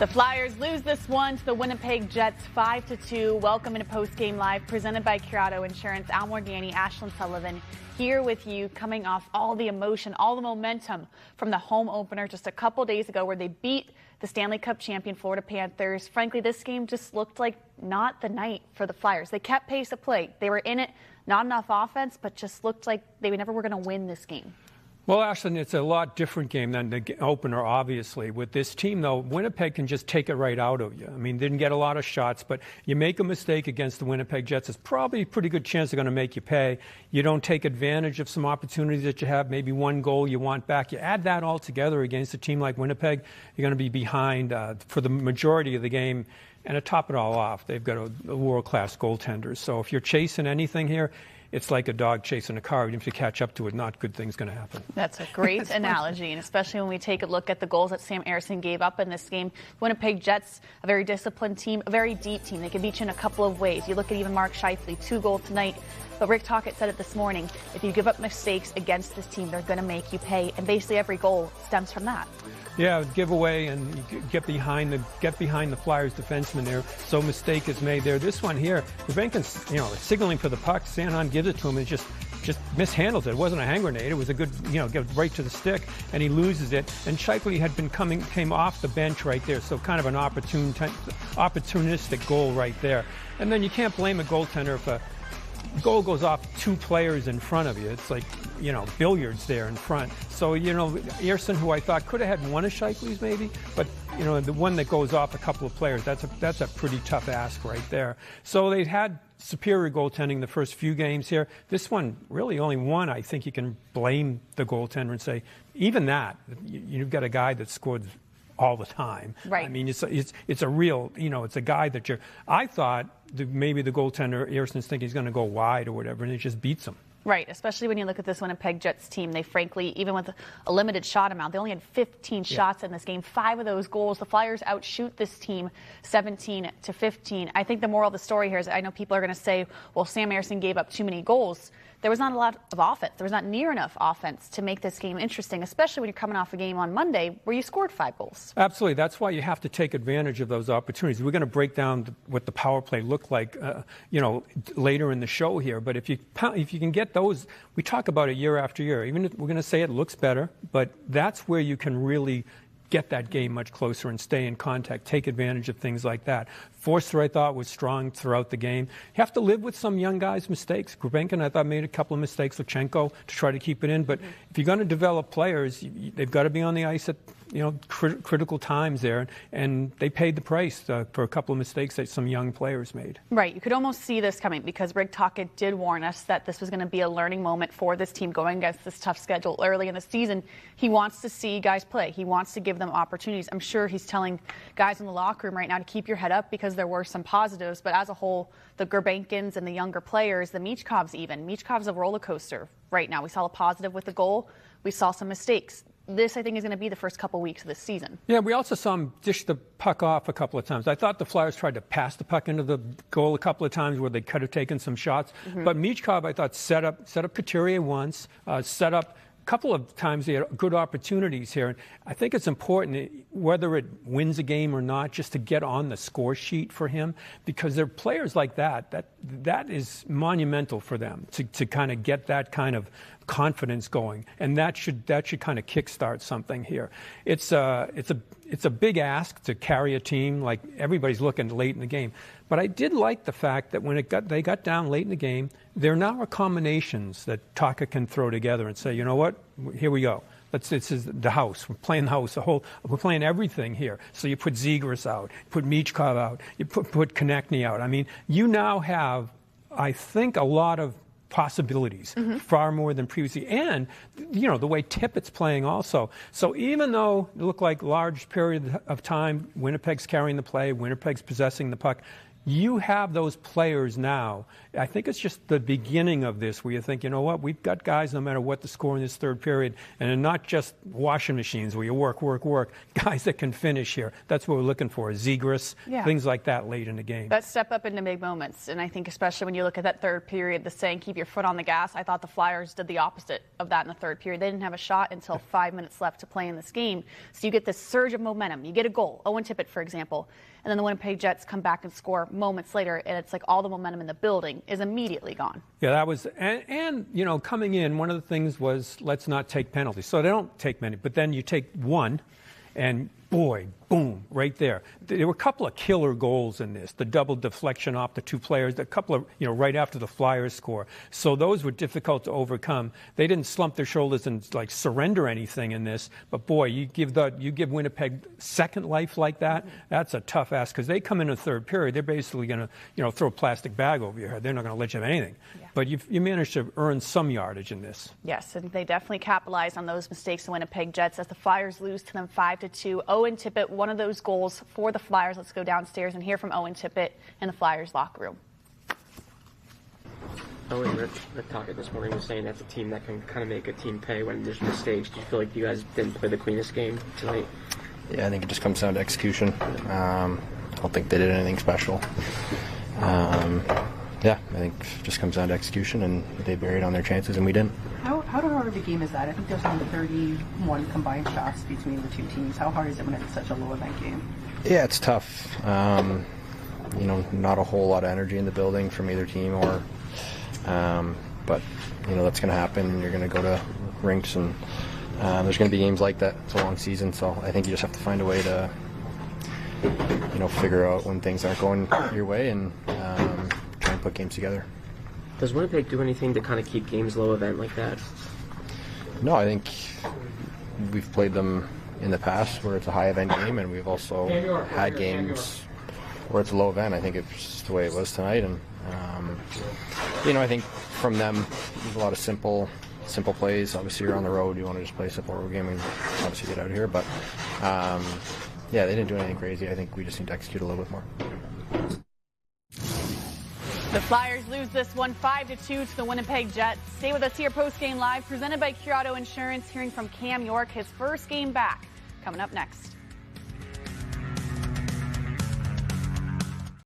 The Flyers lose this one to the Winnipeg Jets 5-2. Welcome into Postgame Live, presented by Curado Insurance. Al Morgani, Ashlyn Sullivan, here with you, coming off all the emotion, all the momentum from the home opener just a couple days ago where they beat the Stanley Cup champion Florida Panthers. Frankly, this game just looked like not the night for the Flyers. They kept pace of play. They were in it, not enough offense, but just looked like they never were going to win this game. Well, Ashlyn, it's a lot different game than the opener, obviously. With this team, though, Winnipeg can just take it right out of you. I mean, didn't get a lot of shots, but you make a mistake against the Winnipeg Jets, it's probably a pretty good chance they're going to make you pay. You don't take advantage of some opportunities that you have, maybe one goal you want back. You add that all together against a team like Winnipeg, you're going to be behind for the majority of the game. And to top it all off, they've got a world-class goaltender. So if you're chasing anything here, it's like a dog chasing a car. Even if you catch up to it, not good things going to happen. That's a great analogy, and especially when we take a look at the goals that Sam Ersson gave up in this game. Winnipeg Jets, a very disciplined team, a very deep team. They can beat you in a couple of ways. You look at even Mark Scheifele, 2 goals tonight. But Rick Tocchet said it this morning, if you give up mistakes against this team, they're going to make you pay. And basically every goal stems from that. Yeah, give away and get behind the Flyers defenseman there. So mistake is made there. This one here, Gurbenkin's, signaling for the puck. Sanheim gives it to him and just mishandles it. It wasn't a hand grenade. It was a good, get right to the stick, and he loses it. And Scheifele had came off the bench right there, so kind of an opportunistic goal right there. And then you can't blame a goaltender if a goal goes off 2 players in front of you. It's like, billiards there in front. So, Ersson, who I thought could have had one of Scheifele's maybe, but, the one that goes off a couple of players, that's a pretty tough ask right there. So they'd had superior goaltending the first few games here. This one, really only one, I think you can blame the goaltender and say, even that, you've got a guy that scored all the time. Right. I mean, it's a real, it's a guy that I thought maybe the goaltender, Ersson's thinking he's going to go wide or whatever, and it just beats him. Right, especially when you look at this Winnipeg Jets team. They frankly, even with a limited shot amount, they only had 15 shots in this game. 5 of those goals. The Flyers outshoot this team 17-15. I think the moral of the story here is, I know people are going to say, well, Sam Ersson gave up too many goals. There was not a lot of offense. There was not near enough offense to make this game interesting, especially when you're coming off a game on Monday where you scored 5 goals. Absolutely. That's why you have to take advantage of those opportunities. We're going to break down what the power play looked like, later in the show here. But if you can get those, we talk about it year after year. Even if we're going to say it looks better, but that's where you can really get that game much closer and stay in contact, take advantage of things like that. Forster, I thought, was strong throughout the game. You have to live with some young guys' mistakes. Gurbenkin, I thought, made a couple of mistakes. Luchenko, to try to keep it in. But if you're going to develop players, they've got to be on the ice at critical times there. And they paid the price for a couple of mistakes that some young players made. Right. You could almost see this coming because Rick Tocchet did warn us that this was going to be a learning moment for this team going against this tough schedule early in the season. He wants to see guys play. He wants to give them opportunities. I'm sure he's telling guys in the locker room right now to keep your head up because there were some positives. But as a whole, the Gurbenkins and the younger players, the Michkovs even. Michkov's a roller coaster right now. We saw a positive with the goal. We saw some mistakes. This, I think, is going to be the first couple weeks of this season. Yeah, we also saw him dish the puck off a couple of times. I thought the Flyers tried to pass the puck into the goal a couple of times where they could have taken some shots. But Michkov, I thought, set up Couturier once, set up a couple of times. He had good opportunities here. And I think it's important, whether it wins a game or not, just to get on the score sheet for him, because there are players like that is monumental for them to kind of get that kind of confidence going, and that should kind of kickstart something here. It's a big ask to carry a team, like everybody's looking late in the game. But I did like the fact that when they got down late in the game, there now are combinations that Tocchet can throw together and say, you know what, here we go. This is the house. We're playing the house. We're playing everything here. So you put Zegras out, put Michkov out, you put Konechny out. I mean, you now have, I think, a lot of possibilities, far more than previously. And, the way Tippett's playing also. So even though it looked like large period of time, Winnipeg's carrying the play, Winnipeg's possessing the puck, You have those players now. I think it's just the beginning of this where you think, you know what, we've got guys no matter what the score in this third period, and they're not just washing machines where you work, guys that can finish here. That's what we're looking for, Zegras, things like that late in the game. That step up into big moments, and I think especially when you look at that third period, the saying, keep your foot on the gas, I thought the Flyers did the opposite of that in the third period. They didn't have a shot until 5 minutes left to play in this game. So you get this surge of momentum. You get a goal, Owen Tippett, for example, and then the Winnipeg Jets come back and score moments later, and it's like all the momentum in the building is immediately gone. Yeah, that was, and you know, coming in, one of the things was let's not take penalties. So they don't take many, but then you take one, and boy, boom, right there. There were a couple of killer goals in this. The double deflection off the two players, a couple of, you know, right after the Flyers score. So those were difficult to overcome. They didn't slump their shoulders and like surrender anything in this. But boy, you give Winnipeg second life like that. That's a tough ask because they come in the third period. They're basically going to, you know, throw a plastic bag over your head. They're not going to let you have anything. Yeah. But you managed to earn some yardage in this. Yes, and they definitely capitalized on those mistakes, the Winnipeg Jets, as the Flyers lose to them 5-2. Owen Tippett, one of those goals for the Flyers. Let's go downstairs and hear from Owen Tippett in the Flyers locker room. Owen, Rick Tocchet this morning was saying that's a team that can kind of make a team pay when there's mistakes. Do you feel like you guys didn't play the cleanest game tonight? Yeah, I think it just comes down to execution. I don't think they did anything special. Yeah, I think it just comes down to execution, and they buried on their chances, and we didn't. How hard of a game is that? I think there's only 31 combined shots between the two teams. How hard is it when it's such a low event game? Yeah, it's tough. You know, not a whole lot of energy in the building from either team, or but you know that's going to happen. You're going to go to rinks, and there's going to be games like that. It's a long season, so I think you just have to find a way to, you know, figure out when things aren't going your way and try and put games together. Does Winnipeg do anything to kind of keep games low event like that? No, I think we've played them in the past where it's a high event game, and we've also had games where it's a low event. I think it's just the way it was tonight, and you know, I think from them there's a lot of simple plays. Obviously, you're on the road, you want to just play a simple road game and obviously get out of here. But yeah, they didn't do anything crazy. I think we just need to execute a little bit more. The Flyers lose this one 5-2 to the Winnipeg Jets. Stay with us here, Postgame Live, presented by Curado Insurance. Hearing from Cam York, his first game back, coming up next.